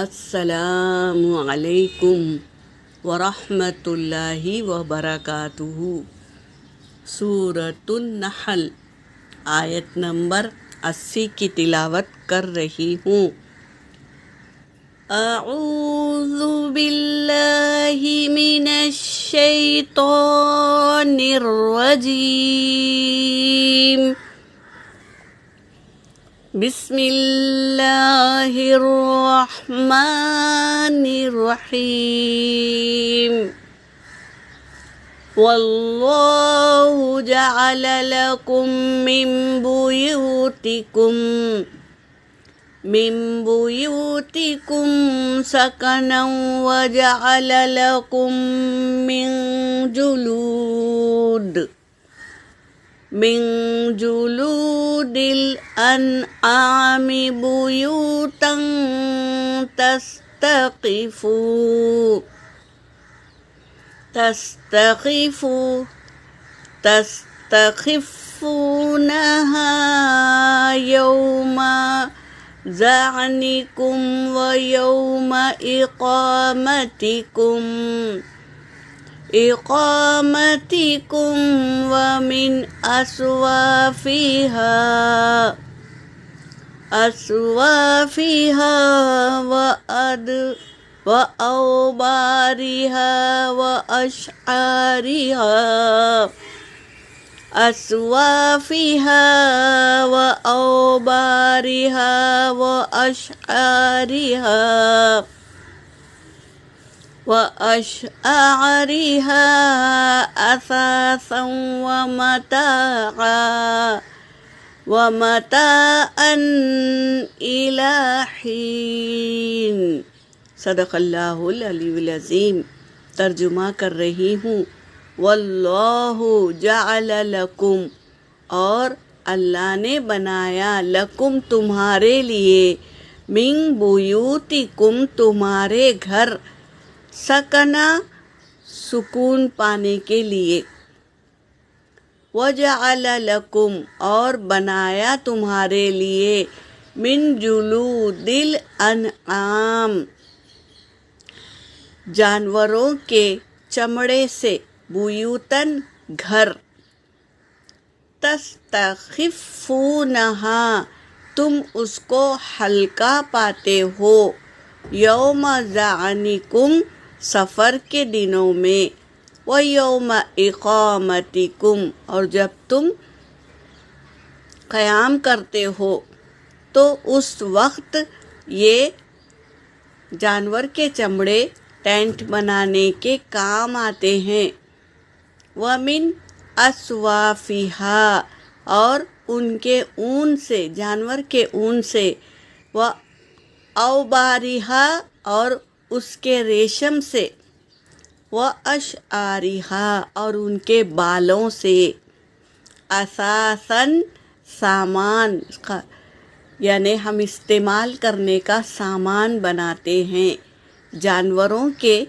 السلام علیکم ورحمۃ اللہ وبرکاتہ۔ سورۃ النحل آیت نمبر 80 کی تلاوت کر رہی ہوں۔ اعوذ باللہ من الشیطان الرجیم، بسم اللہ الرحمن الرحیم۔ واللہ جعل لکم من بیوتکم سکنا وجعل لکم من جلود الانعام بیوتا تستخفونها یوم ظعنکم ویوم اقامتکم ومن أصوافها وأوبارها وأشعارها أثاثا ومتاعا إلى حين۔ صدق اللہ العلی العظیم۔ ترجمہ کر رہی ہوں۔ واللہ جعل لکم، اور اللہ نے بنایا، لکم تمہارے لیے، من بیوتکم تمہارے گھر، سکنا سکون پانے کے لیے، وجعل لکم اور بنایا تمہارے لیے، من جلود الانعام جانوروں کے چمڑے سے، بیوتن گھر، تستخفونہا تم اس کو ہلکا پاتے ہو، یوم ظعنکم سفر کے دنوں میں، ویوم اقامتکم اور جب تم قیام کرتے ہو تو اس وقت یہ جانور کے چمڑے ٹینٹ بنانے کے کام آتے ہیں۔ وَمِنْ أَصْوَافِهَا اور ان کے اون سے، جانور کے اون سے، وَأَوْبَارِهَا اور اس کے ریشم سے، وَأَشْعَارِهَا اور ان کے بالوں سے، اثاثاً سامان، یعنی ہم استعمال کرنے کا سامان بناتے ہیں جانوروں کے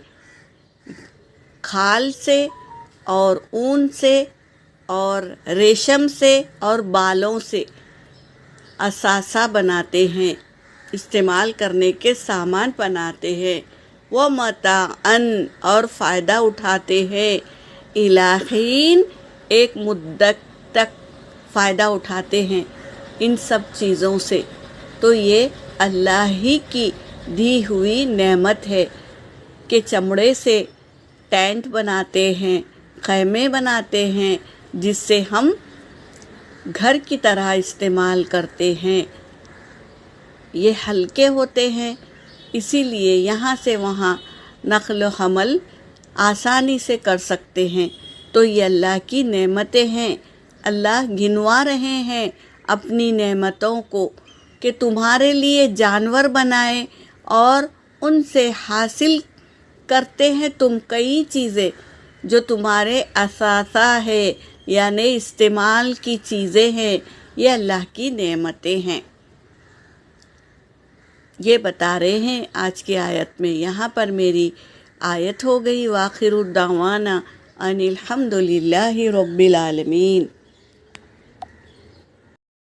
کھال سے اور اون سے اور ریشم سے اور بالوں سے اثاثہ بناتے ہیں، استعمال کرنے کے سامان بناتے ہیں، وَمَتَاعًا اور فائدہ اٹھاتے ہیں، إِلَى حِينٍ ایک مدت تک فائدہ اٹھاتے ہیں ان سب چیزوں سے۔ تو یہ اللہ ہی کی دی ہوئی نعمت ہے کہ چمڑے سے ٹینٹ بناتے ہیں، خیمے بناتے ہیں، جس سے ہم گھر کی طرح استعمال کرتے ہیں۔ یہ ہلکے ہوتے ہیں، اسی لیے یہاں سے وہاں نقل و حمل آسانی سے کر سکتے ہیں۔ تو یہ اللہ کی نعمتیں ہیں۔ اللہ گنوا رہے ہیں اپنی نعمتوں کو کہ تمہارے لیے جانور بنائے اور ان سے حاصل کرتے ہیں تم کئی چیزیں جو تمہارے اثاثہ ہے، یعنی استعمال کی چیزیں ہیں، یہ اللہ کی نعمتیں ہیں۔ یہ بتا رہے ہیں آج کی آیت میں۔ یہاں پر میری آیت ہو گئی وآخر الدعوانا ان الحمد للہ رب العالمین۔